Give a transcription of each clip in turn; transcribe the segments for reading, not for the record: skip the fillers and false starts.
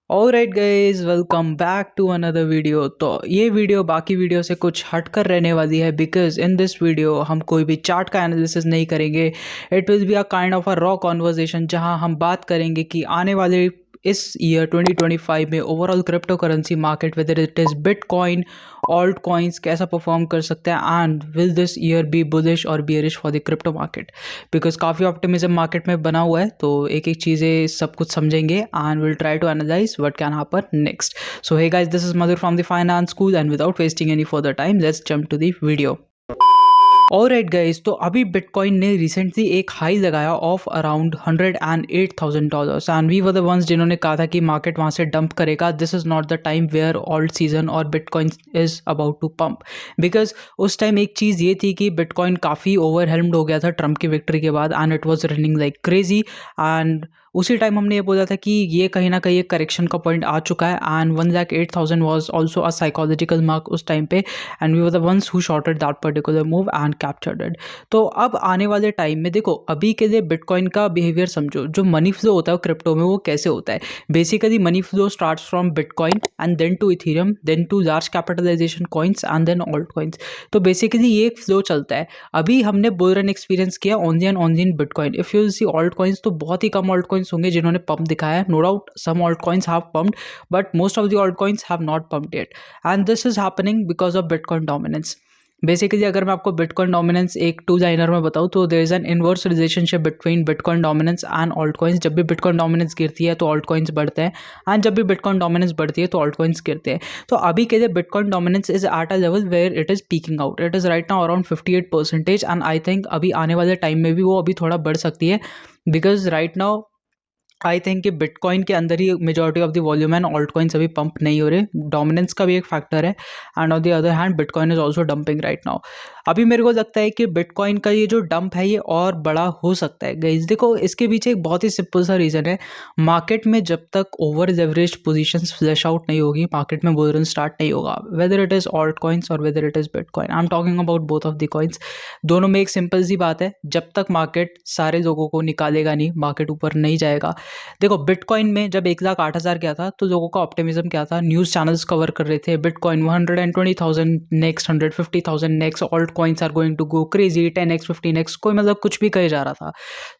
Alright guys, welcome back to another video. तो ये video बाकी वीडियो से कुछ हटकर रहने वाली है बिकॉज इन दिस वीडियो हम कोई भी चार्ट का एनालिसिस नहीं करेंगे। It will be a kind of a raw conversation जहां हम बात करेंगे कि आने वाले इस ईयर 2025 में overall cryptocurrency market whether it is Bitcoin, altcoins कैसा परफॉर्म कर सकते हैं and will this year be bullish और bearish for the crypto market. Because काफ़ी ऑप्टिमिज्म मार्केट में बना हुआ है, तो एक एक चीज़ें सब कुछ समझेंगे and will try to analyse what can happen next. So hey guys, this is Madhur from the finance school and without wasting any further time let's jump to the video. Alright guys, तो अभी bitcoin ने recently एक high लगाया of around $108,000 and we were the ones जिन्होंने कहा था कि market वहाँ से डंप करेगा। This is not the time where alt season और bitcoin is about to pump. Because उस टाइम एक चीज़ ये थी कि बिटकॉइन काफ़ी ओवरहेल्म्ड हो गया था ट्रम्प की विक्ट्री के बाद and it was running like crazy. And उसी टाइम हमने ये बोला था कि ये कहीं ना कहीं एक करेक्शन का पॉइंट आ चुका है and 108,000 was also a psychological mark उस टाइम पे and we were the ones who shorted that particular move and captured it. तो अब आने वाले टाइम में देखो, अभी के लिए बिटकॉइन का बिहेवियर समझो। जो मनी फ्लो होता है क्रिप्टो में वो कैसे होता है। Basically money flow starts from bitcoin and then to ethereum, then to large capitalisation coins and then alt coins. तो बेसिकली ये एक फ्लो चलता है। अभी हमने बुल रन एक्सपीरियंस किया only and only in bitcoin. If you see alt coins, तो बहुत ही कम ऑल्ट कॉइन्स होंगे जिन्होंने पंप दिखाया है। No doubt some alt coins have pumped but most of the alt coins have not pumped yet and this is happening because of bitcoin dominance. Basically अगर मैं आपको bitcoin dominance एक two liner में बताऊँ तो there is an inverse relationship between bitcoin dominance and alt coins. जब भी bitcoin dominance गिरती है तो ऑल्ट कॉइन्स बढ़ते हैं एंड जब भी बिटकॉइन डोमिनेंस बढ़ती है तो ऑल्ट कॉइन्स गिरते हैं। तो अभी के लिए bitcoin dominance is at a level where it is peaking out. It is right now around 58% and I think अभी आने वाले टाइम में भी वो अभी थोड़ा बढ़ सकती है because right now I think कि बिटकॉइन के अंदर ही मेजॉरिटी ऑफ द वॉल्यूम है, ऑल्ट कॉइन्स अभी पंप नहीं हो रहे। डोमिनेंस का भी एक फैक्टर है and on the other hand bitcoin is also dumping right now. अभी मेरे को लगता है कि बिटकॉइन का ये जो डंप है ये और बड़ा हो सकता है। गाइस देखो, इसके पीछे एक बहुत ही सिंपल सा रीज़न है। मार्केट में जब तक over leverage positions flash out नहीं होगी, मार्केट में बुल रन स्टार्ट नहीं होगा, whether it is altcoins और whether it is Bitcoin. I am talking about both of the coins. दोनों में एक सिंपल सी बात है, जब तक मार्केट सारे लोगों को निकालेगा नहीं, मार्केट ऊपर नहीं जाएगा। देखो, बिटकॉइन में जब 1,08,000 गया था तो लोगों का ऑप्टिमिज्म क्या था। न्यूज़ चैनल्स कवर कर रहे थे bitcoin 120,000 next, 150,000 next, alt coins are going to go crazy, 10x 15x, कोई मतलब कुछ भी कहे जा रहा था।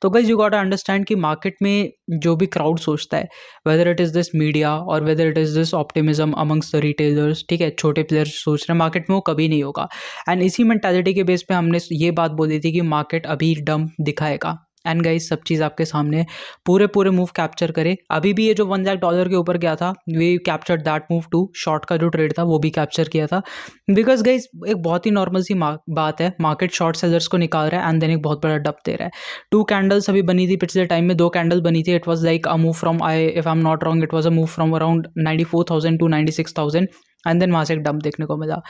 तो guys you got to understand कि मार्केट में जो भी क्राउड सोचता है, whether it is this media और whether it is this optimism amongst the retailers, ठीक है, छोटे प्लेयर्स सोच रहे हैं, मार्केट में वो कभी नहीं होगा। एंड इसी मेंटालिटी के बेस पे हमने ये बात बोली थी कि मार्केट अभी डंप दिखाएगा। एंड गाइस सब चीज़ आपके सामने, पूरे मूव कैप्चर करे। अभी भी ये जो $1 लाख के ऊपर गया था, we capture that move too. Short का जो ट्रेड था वो भी कैप्चर किया था बिकॉज गाइस एक बहुत ही नॉर्मल सी बात है, मार्केट शॉर्ट सेलर्स को निकाल रहा है एंड देन एक बहुत बड़ा डप दे रहा है। 2 कैंडल्स अभी बनी थी पिछले टाइम में, 2 कैंडल बनी थी। It was like a move from, I if I am not wrong, it was a move from around 94,000 to 96,000 and then वहाँ से एक डंप देखने को मिला।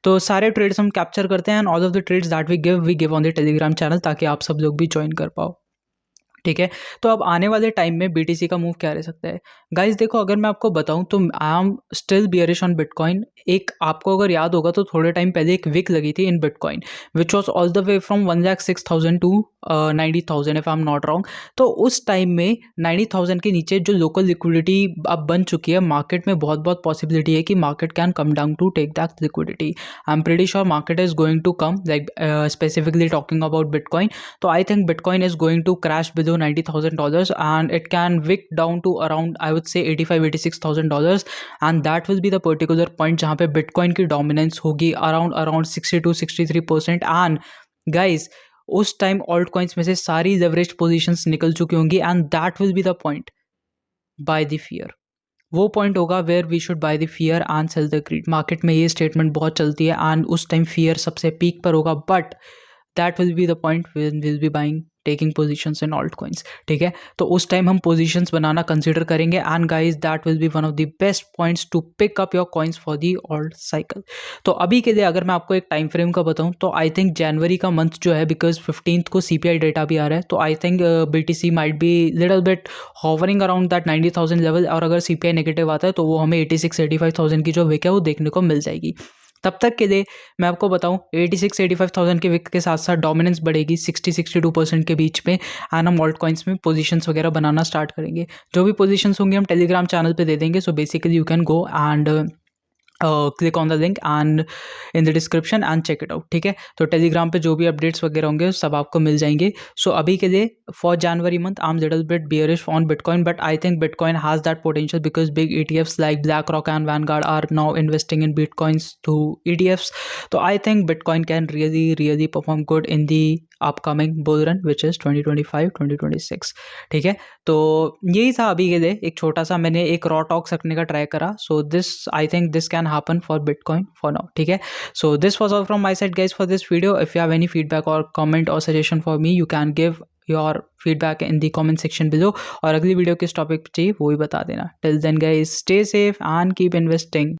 तो सारे ट्रेड्स हम कैप्चर करते हैं and all of the trades that we give on the telegram channel, ताकि आप सब लोग भी ज्वाइन कर पाओ, ठीक है। तो अब आने वाले टाइम में बीटीसी का मूव क्या रह सकता है। गाइस देखो, अगर मैं आपको बताऊं तो I am still bearish on bitcoin. एक आपको अगर याद होगा तो थोड़े टाइम पहले एक विक लगी थी in Bitcoin which was all the way from 1,06,000 to 90,000 if I am not wrong. तो उस टाइम में 90,000 के नीचे जो लोकल लिक्विडिटी अब बन चुकी है मार्केट में, बहुत बहुत पॉसिबिलिटी है कि market can come down to take that liquidity. I am pretty sure market is going to come, like specifically talking about Bitcoin. तो I think Bitcoin is going to crash below $90,000 and it can wick down to around, I would say, $85,000-86,000 and that will be the particular point जहाँ पे Bitcoin की dominance होगी around 60-63% and guys उस time alt coins में से सारी leverage positions निकल चुकी होंगी and that will be the point, buy the fear. वो पॉइंट होगा where we should buy the fear and sell the greed. Market में ये स्टेटमेंट बहुत चलती है एंड उस टाइम फियर सबसे पीक पर होगा, but that will be the point when we'll be buying taking positions in alt coins, ठीक है। तो उस टाइम हम पोजीशंस बनाना कंसिडर करेंगे and guys that will be one of the best points to pick up your coins for the alt cycle. तो अभी के लिए अगर मैं आपको एक टाइम फ्रेम का बताऊं तो आई थिंक जनवरी का मंथ जो है, बिकॉज 15th को CPI डेटा भी आ रहा है, तो I think BTC might be little bit hovering around that 90,000 level और अगर CPI नेगेटिव आता है तो वो हमें 86-85,000 की जो विक है वो देखने को मिल जाएगी। तब तक के लिए मैं आपको बताऊं 86-85,000 के विक के साथ साथ डोमिनेंस बढ़ेगी 60-62% के बीच में, एंड हम ऑल्ट कॉइन्स में पोजीशंस वगैरह बनाना स्टार्ट करेंगे। जो भी पोजीशंस होंगे हम टेलीग्राम चैनल पे दे देंगे, so basically you can go and click on the link and in the description and check it out. ठीक है, तो टेलीग्राम पे जो भी अपडेट्स वगैरह होंगे सब आपको मिल जाएंगे। सो अभी के लिए for January month I am little bit bearish on bitcoin, but I think bitcoin has that potential because big ETFs like BlackRock and Vanguard are now investing in bitcoins through ETFs। तो I think bitcoin can really perform good in the upcoming bull run which is 2025-2026। ठीक है, तो यही था अभी के लिए, एक छोटा सा मैंने एक रॉ टॉक्स रखने का ट्राई करा। So this I think this can happen for Bitcoin for now। ठीक है, so this was all from my side guys for this video। if you have any feedback or comment or suggestion for me, you can give your feedback in the comment section below। और अगली video किस topic पे चाहिए वो भी बता देना। till then guys, stay safe and keep investing।